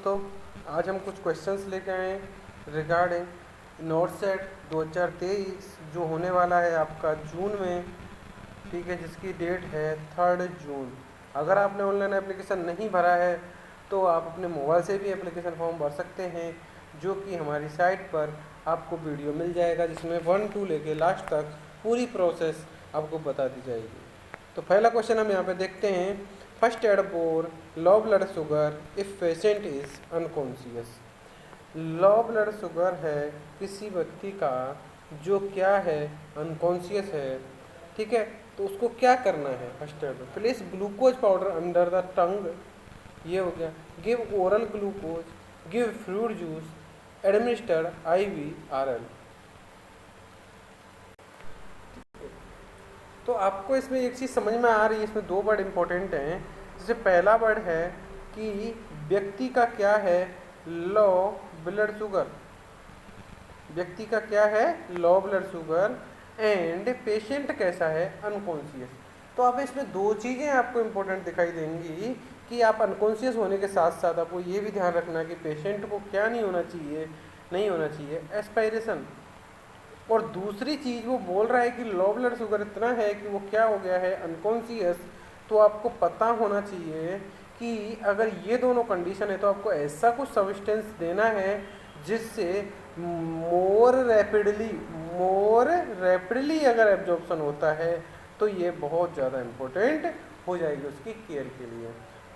दोस्तों, आज हम कुछ क्वेश्चंस लेके आए हैं रिगार्डिंग नोट सेट 2023 जो होने वाला है आपका जून में, ठीक है, जिसकी डेट है 3 जून। अगर आपने ऑनलाइन एप्लीकेशन नहीं भरा है तो आप अपने मोबाइल से भी एप्लीकेशन फॉर्म भर सकते हैं, जो कि हमारी साइट पर आपको वीडियो मिल जाएगा जिसमें 1 to लेके लास्ट तक पूरी प्रोसेस आपको बता दी जाएगी। तो पहला क्वेश्चन हम यहाँ पे देखते हैं। First aid for low blood sugar if patient is unconscious. Low blood sugar है किसी व्यक्ति का जो क्या है, अनकॉन्शियस है, ठीक है, तो उसको क्या करना है। First aid, place glucose powder under the tongue, ये हो गया। Give oral glucose, give fruit juice, administer IV/RL। तो आपको इसमें एक चीज़ समझ में आ रही है, इसमें 2 वर्ड इंपॉर्टेंट हैं। जैसे पहला वर्ड है कि व्यक्ति का क्या है, लो ब्लड शुगर, व्यक्ति का क्या है, low blood sugar, and patient कैसा है, अनकॉन्शियस। तो अब इसमें 2 चीज़ें आपको इंपॉर्टेंट दिखाई देंगी कि आप अनकॉन्शियस होने के साथ साथ आपको ये भी ध्यान रखना कि पेशेंट को क्या नहीं होना चाहिए, एस्पायरेशन। और दूसरी चीज़ वो बोल रहा है कि लो ब्लड शुगर इतना है कि वो क्या हो गया है, अनकॉन्शियस। तो आपको पता होना चाहिए कि अगर ये दोनों कंडीशन है तो आपको ऐसा कुछ सब्सटेंस देना है जिससे मोर रैपिडली अगर एब्जॉर्प्शन होता है तो ये बहुत ज़्यादा इम्पोर्टेंट हो जाएगी उसकी केयर के लिए।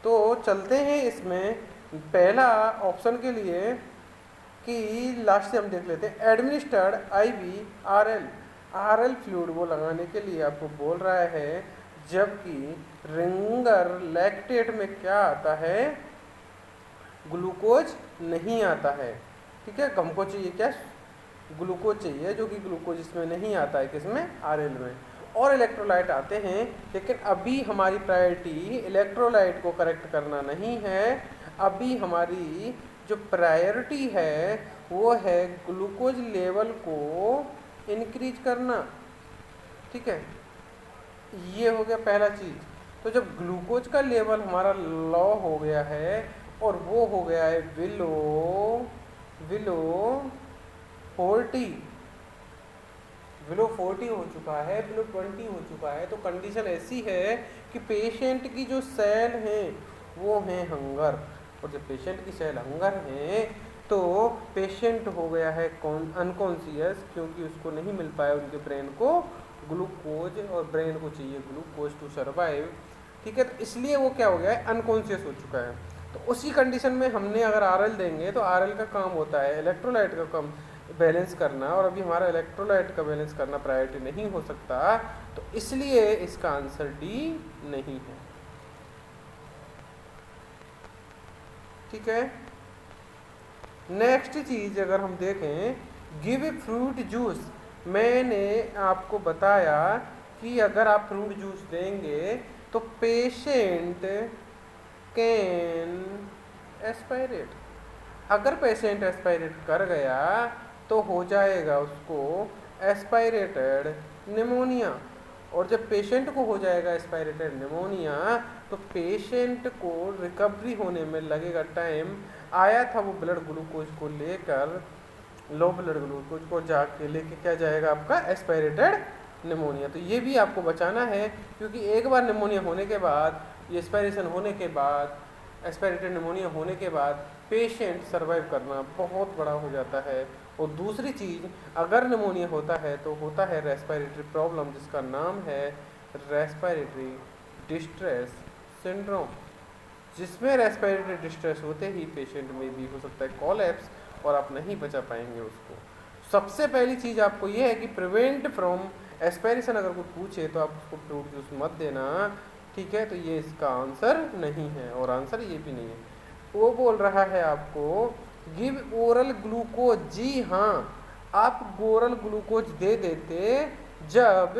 तो चलते हैं इसमें पहला ऑप्शन के लिए कि लास्ट से हम देख लेते हैं। एडमिनिस्टर्ड IV/RL फ्लूइड वो लगाने के लिए आपको बोल रहा है, जबकि रिंगर लैक्टेट में क्या आता है, ग्लूकोज नहीं आता है, ठीक है। हमको चाहिए क्या, ग्लूकोज चाहिए, जो कि ग्लूकोज इसमें नहीं आता है, किसमें, RL में। और इलेक्ट्रोलाइट आते हैं, लेकिन अभी हमारी प्रायोरिटी इलेक्ट्रोलाइट को करेक्ट करना नहीं है। अभी हमारी जो प्रायोरिटी है वो है ग्लूकोज लेवल को इंक्रीज करना, ठीक है। ये हो गया पहला चीज़। तो जब ग्लूकोज का लेवल हमारा लो हो गया है और वो हो गया है बिलो 40 हो चुका है, बिलो 20 हो चुका है, तो कंडीशन ऐसी है कि पेशेंट की जो सेल हैं वो हैं हंगर। और जब पेशेंट की सेल हंगर हैं तो पेशेंट हो गया है अनकॉन्शियस, क्योंकि उसको नहीं मिल पाया उनके ब्रेन को ग्लूकोज, और ब्रेन को चाहिए ग्लूकोज टू सर्वाइव, ठीक है। तो इसलिए वो क्या हो गया है, अनकॉन्शियस हो चुका है। तो उसी कंडीशन में हमने अगर RL देंगे तो RL का काम होता है इलेक्ट्रोलाइट का काम बैलेंस करना, और अभी हमारा इलेक्ट्रोलाइट का बैलेंस करना प्रायोरिटी नहीं हो सकता, तो इसलिए इसका आंसर D नहीं है, ठीक है। नेक्स्ट चीज़ अगर हम देखें, गिव फ्रूट जूस, मैंने आपको बताया कि अगर आप फ्रूट जूस देंगे तो पेशेंट कैन एस्पायरेट। अगर पेशेंट एस्पायरेट कर गया तो हो जाएगा उसको एस्पायरेटेड निमोनिया, और जब पेशेंट को हो जाएगा एस्पायरेटेड निमोनिया तो पेशेंट को रिकवरी होने में लगेगा टाइम। आया था वो ब्लड ग्लूकोज को लेकर, लो ब्लड ग्लूकोज को जाके लेके क्या जाएगा आपका, एस्पायरेटेड निमोनिया। तो ये भी आपको बचाना है, क्योंकि एक बार निमोनिया होने के बाद, ये एस्पायरेशन होने के बाद, एस्पायरेटेड निमोनिया होने के बाद पेशेंट सर्वाइव करना बहुत बड़ा हो जाता है। और दूसरी चीज़, अगर निमोनिया होता है तो होता है रेस्पिरेटरी प्रॉब्लम, जिसका नाम है रेस्पिरेटरी डिस्ट्रेस सिंड्रोम, जिसमें रेस्पिरेटरी डिस्ट्रेस होते ही पेशेंट में भी हो सकता है कोलैप्स, और आप नहीं बचा पाएंगे उसको। सबसे पहली चीज़ आपको ये है कि प्रिवेंट फ्रॉम एस्पायरेशन। अगर कोई पूछे तो आप उसको फ्रूट जूस मत देना, ठीक है। तो ये इसका आंसर नहीं है, और आंसर ये भी नहीं है। वो बोल रहा है आपको गिव ओरल ग्लूकोज, जी हाँ, आप ओरल ग्लूकोज दे देते जब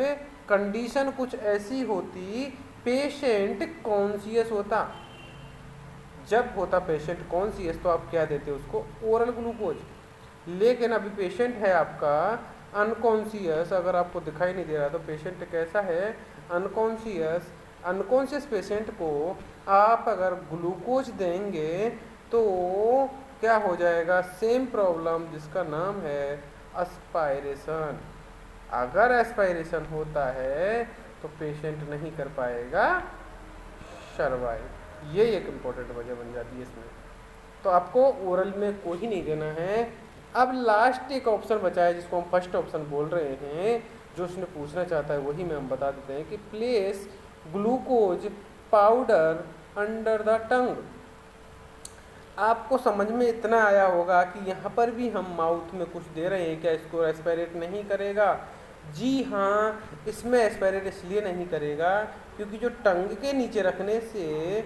कंडीशन कुछ ऐसी होती, पेशेंट कॉन्शियस होता। जब होता पेशेंट कॉन्शियस तो आप क्या देते उसको, ओरल ग्लूकोज। लेकिन अभी पेशेंट है आपका अनकॉन्शियस, अगर आपको दिखाई नहीं दे रहा तो पेशेंट कैसा है, अनकॉन्शियस पेशेंट को आप अगर ग्लूकोज देंगे तो क्या हो जाएगा, सेम प्रॉब्लम जिसका नाम है एस्पायरेशन। अगर एस्पायरेशन होता है तो पेशेंट नहीं कर पाएगा सर्वाइव। ये एक इम्पोर्टेंट वजह बन जाती है इसमें। तो आपको ओरल में कोई नहीं देना है। अब लास्ट एक ऑप्शन बचा है जिसको हम फर्स्ट ऑप्शन बोल रहे हैं, जो उसने पूछना चाहता है वही में हम बता देते हैं कि place glucose powder under the tongue. आपको समझ में इतना आया होगा कि यहाँ पर भी हम माउथ में कुछ दे रहे हैं, क्या इसको एस्पायरेट नहीं करेगा? जी हाँ, इसमें एस्पायरेट इसलिए नहीं करेगा क्योंकि जो टंग के नीचे रखने से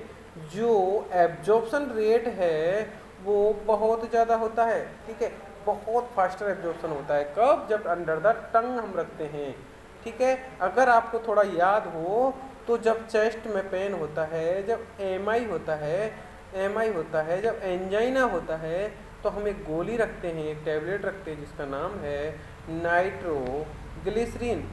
जो एब्जॉर्प्शन रेट है वो बहुत ज़्यादा होता है। ठीक है, बहुत फास्टर एब्जॉर्प्शन होता है। कब? जब अंडर द टंग हम रखते हैं। ठीक है, अगर आपको थोड़ा याद हो तो जब चेस्ट में पेन होता है, जब एमआई होता है, जब एंजाइना होता है, तो हम एक गोली रखते हैं, एक टैबलेट रखते हैं जिसका नाम है नाइट्रोग्लिसरीन।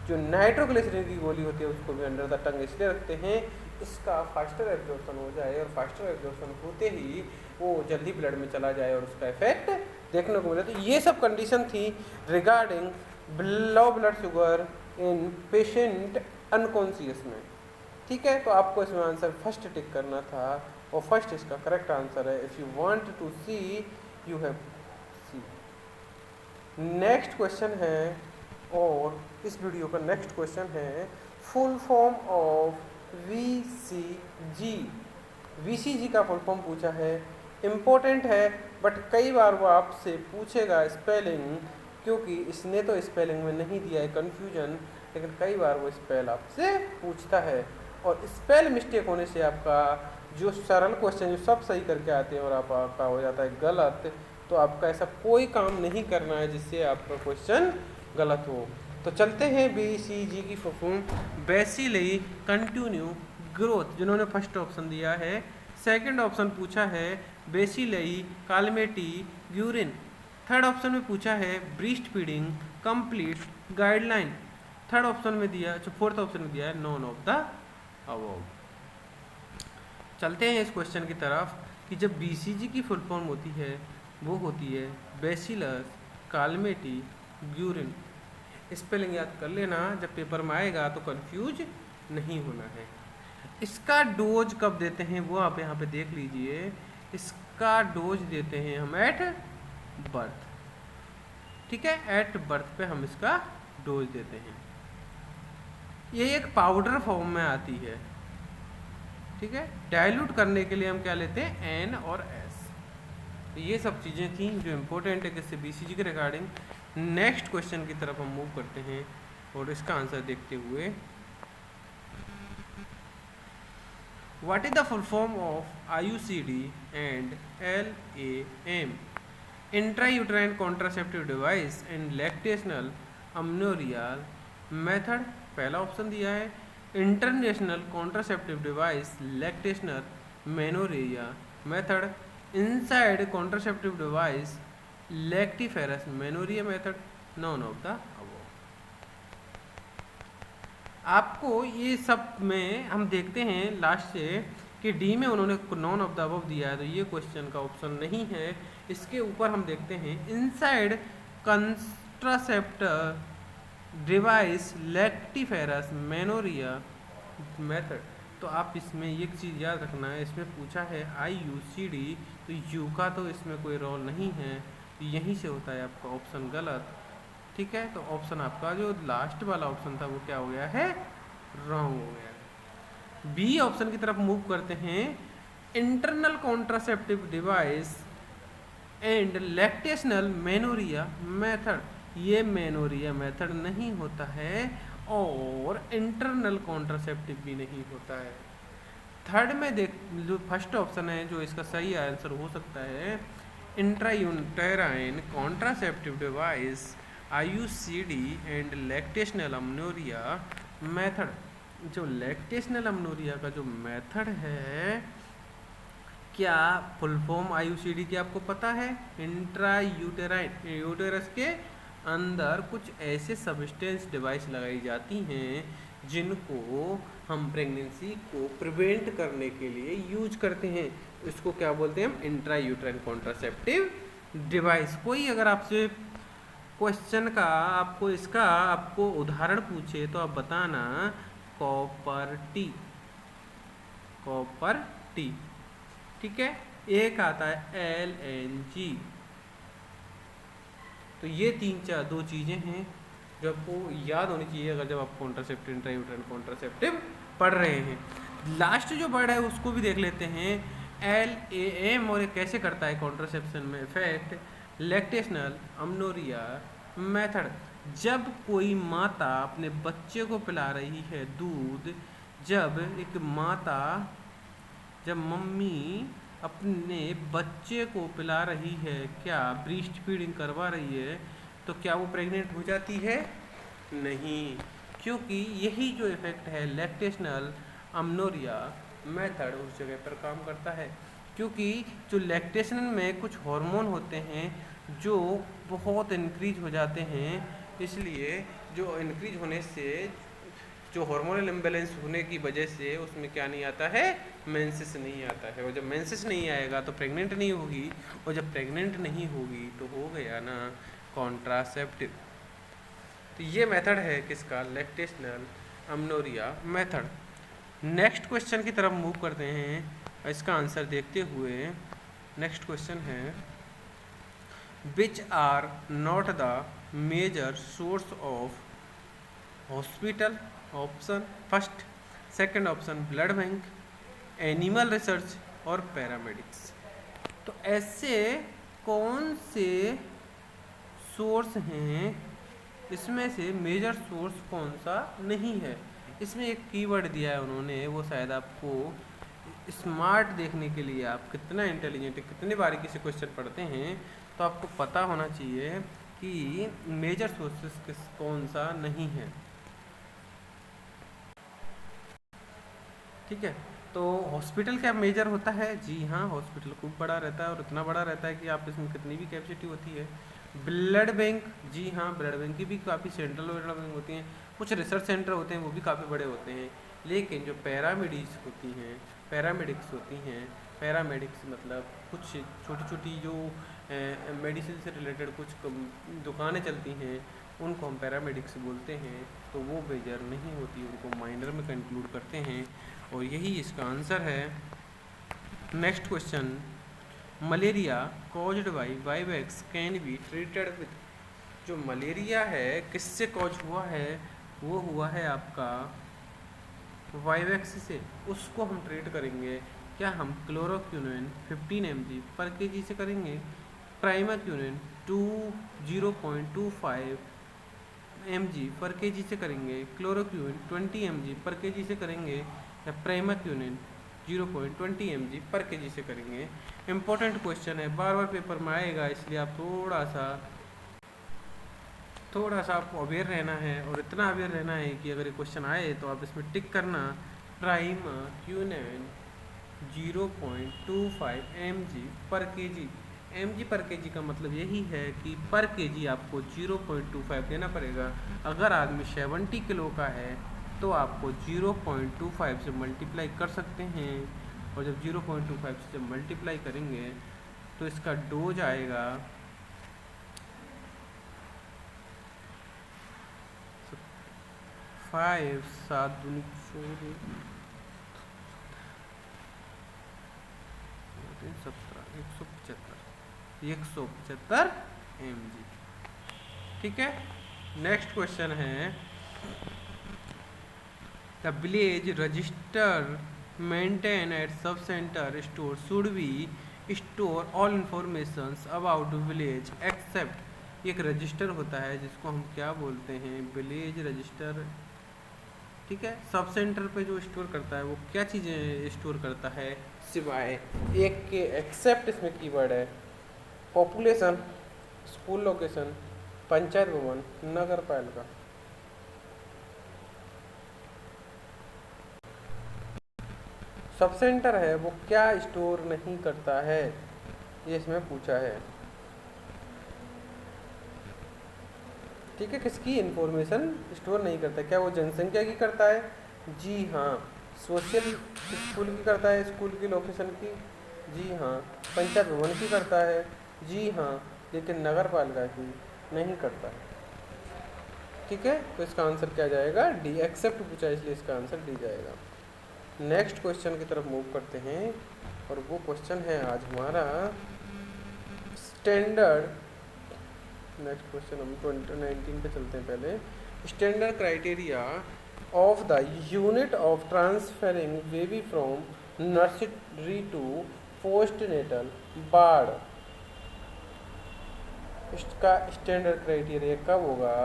जो नाइट्रोग्लिसरीन की गोली होती है उसको भी अंडर द टंग इसलिए रखते हैं इसका फास्टर एब्जॉर्प्शन हो जाए, और फास्टर एब्जॉर्प्शन होते ही वो जल्दी ब्लड में चला जाए और उसका इफेक्ट देखने को मिले। तो ये सब कंडीशन थी regarding low blood sugar in patient unconscious में। ठीक है, तो आपको इसमें आंसर फर्स्ट टिक करना था और फर्स्ट इसका करेक्ट आंसर है। If you want to see you have c. Next question है, और इस वीडियो का नेक्स्ट क्वेश्चन है full form of VCG। VCG का फुल फॉर्म पूछा है, इम्पोर्टेंट है बट कई बार वो आपसे पूछेगा स्पेलिंग, क्योंकि इसने तो स्पेलिंग में नहीं दिया है कन्फ्यूजन, लेकिन कई बार वो स्पेल आपसे पूछता है, और स्पेल मिस्टेक होने से आपका जो सरल क्वेश्चन जो सब सही करके आते हैं और आपका हो जाता है गलत। तो आपका ऐसा कोई काम नहीं करना है जिससे आपका क्वेश्चन गलत हो। तो चलते हैं BCG की फॉर्म। बेसिली कंटिन्यू ग्रोथ जिन्होंने फर्स्ट ऑप्शन दिया है। सेकंड ऑप्शन पूछा है बेसिली कालमेटी ग्यूरिन। थर्ड ऑप्शन में पूछा है breast feeding complete guideline. Third option में दिया, जो फोर्थ ऑप्शन में दिया है नॉन ऑफ द अबव। चलते हैं इस क्वेश्चन की तरफ कि जब BCG की फुल फॉर्म होती है वो होती है बेसिलस कालमेटी ग्यूरिन। स्पेलिंग याद कर लेना, जब पेपर में आएगा तो कंफ्यूज नहीं होना है। इसका डोज कब देते हैं वो आप यहाँ पे देख लीजिए। इसका डोज देते हैं हम एट बर्थ। ठीक है, एट बर्थ पे हम इसका डोज देते हैं। ये एक पाउडर फॉर्म में आती है। ठीक है, डाइल्यूट करने के लिए हम क्या लेते हैं, N और S। तो ये सब चीज़ें थी जो इम्पोर्टेंट है किससे BCG के रिगार्डिंग। नेक्स्ट क्वेश्चन की तरफ हम मूव करते हैं और इसका आंसर देखते हुए, what is the full form of IUCD and LAM? Intrauterine contraceptive device and lactational amenorrhoea method. पहला ऑप्शन दिया है international contraceptive device lactational menorrhoea method, inside contraceptive device lactiferous menorrhoea method, none of the above. आपको ये सब में हम देखते हैं लास्ट से कि डी में उन्होंने नॉन ऑफ द अबव दिया है, तो ये क्वेश्चन का ऑप्शन नहीं है। इसके ऊपर हम देखते हैं inside contraceptive device lactiferous menorrhoea method. तो आप इसमें एक चीज़ याद रखना है, इसमें पूछा है IUCD, तो यू का तो इसमें कोई रोल नहीं है, तो यहीं से होता है आपका ऑप्शन गलत। ठीक है, तो ऑप्शन आपका जो लास्ट वाला ऑप्शन था वो क्या हो गया है, रॉन्ग हो गया। बी ऑप्शन की तरफ मूव करते हैं, internal contraceptive device and lactational menorrhoea method. ये मेनोरिया मेथड नहीं होता है और इंटरनल कॉन्ट्रासेप्टिव भी नहीं होता है। थर्ड में देख, जो फर्स्ट ऑप्शन है जो इसका सही आंसर हो सकता है, intrauterine contraceptive device IUCD and lactational amenorrhoea method. जो लैक्टेशनल अमनोरिया का जो मेथड है, क्या फुल फॉर्म IUCD की आपको पता है? इंट्रायूटेराइन, यूटेरस के अंदर कुछ ऐसे सब्सटेंस डिवाइस लगाई जाती हैं जिनको हम प्रेगनेंसी को प्रिवेंट करने के लिए यूज करते हैं। इसको क्या बोलते हैं हम? Intra uterine contraceptive device. कोई अगर आपसे क्वेश्चन का आपको उदाहरण पूछे तो आप बताना कॉपर टी, कॉपर टी। ठीक है। एक आता है LNG। तो ये दो चीज़ें हैं जो आपको याद होनी चाहिए अगर जब आप कॉन्ट्रासेप्टिव इंट्रायूट्राइन कॉन्ट्रासेप्टिव पढ़ रहे हैं। लास्ट जो वर्ड है उसको भी देख लेते हैं, LAM। और ये कैसे करता है कॉन्ट्रासेप्शन में इफेक्ट? Lactational amenorrhoea method. जब कोई माता अपने बच्चे को पिला रही है दूध, जब मम्मी अपने बच्चे को पिला रही है, क्या ब्रेस्ट फीडिंग करवा रही है, तो क्या वो प्रेग्नेंट हो जाती है? नहीं, क्योंकि यही जो इफेक्ट है लैक्टेशनल अमनोरिया मेथड उस जगह पर काम करता है। क्योंकि जो लैक्टेशन में कुछ हार्मोन होते हैं जो बहुत इंक्रीज हो जाते हैं, इसलिए जो इंक्रीज होने से जो हार्मोनल इम्बैलेंस होने की वजह से उसमें क्या नहीं आता है? मेंसेस नहीं आता है। और जब मेंसेस नहीं आएगा तो प्रेग्नेंट नहीं होगी, और जब प्रेग्नेंट नहीं होगी तो हो गया ना कॉन्ट्रासेप्टिव। तो ये मेथड है किसका? Lactational amenorrhoea method. Next question की तरफ मूव करते हैं इसका आंसर देखते हुए। नेक्स्ट क्वेश्चन है, which are not the major source of hospital? Option first, second option blood bank, animal research और पैरामेडिक्स। तो ऐसे कौन से सोर्स हैं, इसमें से मेजर सोर्स कौन सा नहीं है? इसमें एक कीवर्ड दिया है उन्होंने, वो शायद आपको स्मार्ट देखने के लिए, आप कितना इंटेलिजेंट है, कितने बारीकी से क्वेश्चन पढ़ते हैं, तो आपको पता होना चाहिए कि मेजर सोर्सेस कौन सा नहीं है। ठीक है। तो हॉस्पिटल क्या मेजर होता है? जी हाँ, हॉस्पिटल खूब बड़ा रहता है, और इतना बड़ा रहता है कि आप इसमें कितनी भी कैपेसिटी होती है। ब्लड बैंक, जी हाँ, ब्लड बैंक की भी काफ़ी सेंट्रल ब्लड बैंक होती हैं। कुछ रिसर्च सेंटर होते हैं, वो भी काफ़ी बड़े होते हैं। लेकिन जो पैरामेडिक्स होती हैं, पैरामेडिक्स मतलब कुछ छोटी छोटी जो मेडिसिन से रिलेटेड कुछ दुकानें चलती हैं, उनको हम पैरामेडिक्स बोलते हैं। तो वो मेजर नहीं होती, उनको माइनर में कंक्लूड करते हैं, और यही इसका आंसर है। Next question, malaria caused by vivax can be treated with. जो मलेरिया है किससे कॉज हुआ है? वो हुआ है आपका वाइवेक्स से। उसको हम ट्रीट करेंगे क्या? हम क्लोरोक्विनिन 15 mg पर kg से करेंगे, ट्राइमाक्विनिन 0.25 mg पर kg से करेंगे, क्लोरोक्विनिन 20 mg पर kg से करेंगे, या प्राइमाक्विनिन 0.20 mg पर kg से करेंगे। इम्पोर्टेंट क्वेश्चन है, बार बार पेपर में आएगा, इसलिए आप थोड़ा सा आपको अवेयर रहना है, और इतना अवेयर रहना है कि अगर ये क्वेश्चन आए तो आप इसमें टिक करना प्राइमाक्विनिन 0.25 mg पर kg। mg पर kg का मतलब यही है कि पर kg आपको 0.25 देना पड़ेगा। अगर आदमी 70 किलो का है तो आपको 0.25 से मल्टीप्लाई कर सकते हैं, और जब 0.25 से जब मल्टीप्लाई करेंगे तो इसका डोज आएगा 5 7 175 mg। ठीक है। नेक्स्ट क्वेश्चन है, the village register maintain at sub center store should be store all informations about village except. एक रजिस्टर होता है जिसको हम क्या बोलते हैं? Village register. ठीक है। सब सेंटर पे जो स्टोर करता है वो क्या चीज़ें स्टोर करता है? सिवाय एक के, एक्सेप्ट इसमें कीवर्ड है, पॉपुलेशन, स्कूल लोकेशन, पंचायत भवन, नगर पालिका। सब सेंटर है वो क्या स्टोर नहीं करता है, ये इसमें पूछा है। ठीक है, किसकी इंफॉर्मेशन स्टोर नहीं करता है? क्या वो जनसंख्या की करता है? जी हाँ। सोशल स्कूल की करता है, स्कूल की लोकेशन की? जी हाँ। पंचायत भवन की करता है? जी हाँ। लेकिन नगर पालिका की नहीं करता है। ठीक है, तो इसका आंसर क्या जाएगा? डी। एक्सेप्ट पूछा इसलिए इसका आंसर डी जाएगा। नेक्स्ट क्वेश्चन की तरफ मूव करते हैं और वो क्वेश्चन है आज हमारा स्टैंडर्ड। नेक्स्ट क्वेश्चन हम 2019 पे चलते हैं पहले। Standard criteria of the unit of transferring baby from nursery to post natal ward. इसका स्टैंडर्ड क्राइटेरिया कब होगा,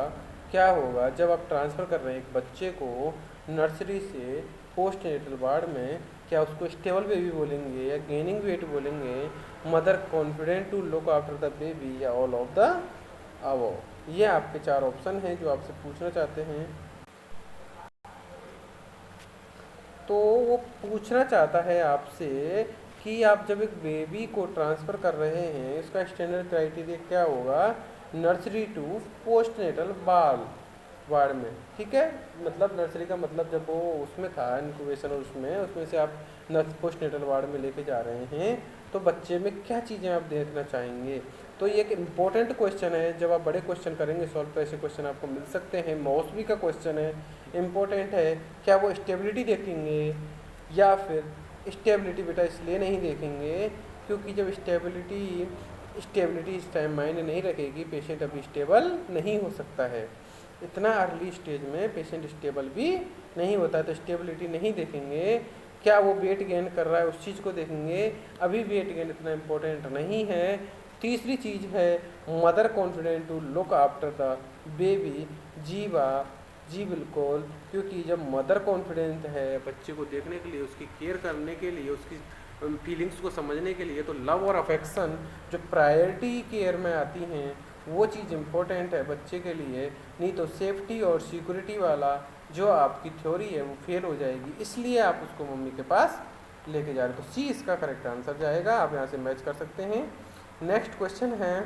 क्या होगा जब आप ट्रांसफ़र कर रहे हैं एक बच्चे को नर्सरी से पोस्ट नेटल वार्ड में? क्या उसको स्टेबल बेबी बोलेंगे या गेनिंग वेट बोलेंगे, mother confident to look after the baby, या ऑल ऑफ द अबव? ये आपके 4 ऑप्शन हैं जो आपसे पूछना चाहते हैं। तो वो पूछना चाहता है आपसे कि आप जब एक बेबी को ट्रांसफ़र कर रहे हैं, इसका स्टैंडर्ड क्राइटेरिया क्या होगा nursery to post natal ward में। ठीक है, मतलब नर्सरी का मतलब जब वो उसमें था इंक्यूबेशन, उसमें से आप पोस्ट नेटल वार्ड में लेके जा रहे हैं, तो बच्चे में क्या चीज़ें आप देखना चाहेंगे? तो ये एक इम्पोर्टेंट क्वेश्चन है। जब आप बड़े क्वेश्चन करेंगे सॉल्व तो ऐसे क्वेश्चन आपको मिल सकते हैं। मौसमी का क्वेश्चन है, इम्पोर्टेंट है। क्या वो स्टेबिलिटी देखेंगे या फिर स्टेबिलिटी बेटा इसलिए नहीं देखेंगे क्योंकि जब स्टेबिलिटी इस टाइम मायने नहीं रखेगी, पेशेंट अभी स्टेबल नहीं हो सकता है। इतना अर्ली स्टेज में पेशेंट स्टेबल भी नहीं होता है, तो स्टेबिलिटी नहीं देखेंगे। क्या वो वेट गेन कर रहा है उस चीज़ को देखेंगे, अभी वेट गेन इतना इम्पोर्टेंट नहीं है। तीसरी चीज़ है mother confident to look after the baby. जी बिल्कुल, क्योंकि जब मदर कॉन्फिडेंट है बच्चे को देखने के लिए, उसकी केयर करने के लिए, उसकी फीलिंग्स को समझने के लिए, तो लव और अफेक्शन जो प्रायोरिटी केयर में आती हैं वो चीज़ इम्पोर्टेंट है बच्चे के लिए। नहीं तो सेफ्टी और सिक्योरिटी वाला जो आपकी थ्योरी है वो फेल हो जाएगी, इसलिए आप उसको मम्मी के पास लेके जा रहे हैं। तो सी इसका करेक्ट आंसर जाएगा। आप यहाँ से मैच कर सकते हैं। नेक्स्ट क्वेश्चन है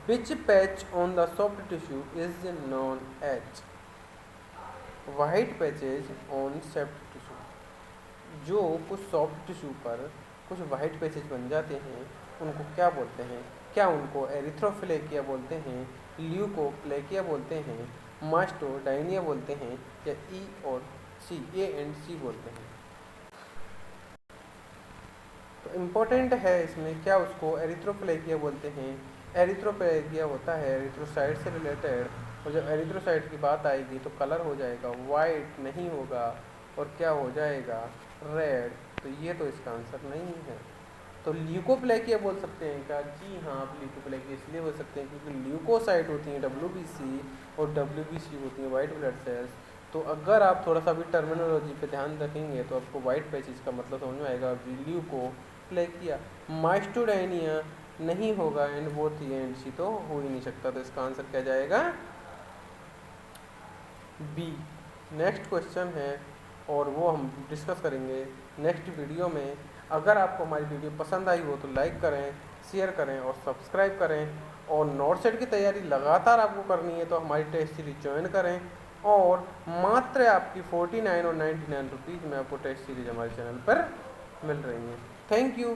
which patch on the soft tissue is known as white patches on soft tissue. जो कुछ सॉफ्ट टिश्यू पर कुछ वाइट पैचेज बन जाते हैं उनको क्या बोलते हैं? क्या उनको एरिथ्रोप्लेकिया बोलते हैं, ल्यूकोप्लेकिया बोलते हैं, मास्टोडाइनिया बोलते हैं, या ई और सी, ए एंड सी बोलते हैं? तो इम्पोर्टेंट है इसमें क्या उसको एरिथ्रोप्लेकिया बोलते हैं। एरिथ्रोप्लेकिया होता है एरिथ्रोसाइट से रिलेटेड, और जब एरिथ्रोसाइट की बात आएगी तो कलर हो जाएगा वाइट, नहीं होगा, और क्या हो जाएगा रेड। तो ये तो इसका आंसर नहीं है। तो ल्यूकोप्लेकिया बोल सकते हैं क्या? जी हाँ, आप ल्यूकोप्लेकिया इसलिए बोल सकते हैं क्योंकि ल्यूकोसाइट होती हैं WBC और WBC होती हैं वाइट ब्लड सेल्स। तो अगर आप थोड़ा सा भी टर्मिनोलॉजी पे ध्यान रखेंगे तो आपको वाइट पैचेज का मतलब समझ में आएगा। ल्यूकोप्लेकिया, मास्टोडाइनिया नहीं होगा, एंड वो थी एंड सी तो हो ही नहीं सकता। तो इसका आंसर क्या जाएगा? बी। नेक्स्ट क्वेश्चन है और वो हम डिस्कस करेंगे नेक्स्ट वीडियो में। अगर आपको हमारी वीडियो पसंद आई हो तो लाइक करें, शेयर करें और सब्सक्राइब करें। और नॉट सेट की तैयारी लगातार आपको करनी है तो हमारी टेस्ट सीरीज ज्वाइन करें। और मात्र आपकी 49 और 99 रुपीज़ में आपको टेस्ट सीरीज हमारे चैनल पर मिल रही है। Thank you.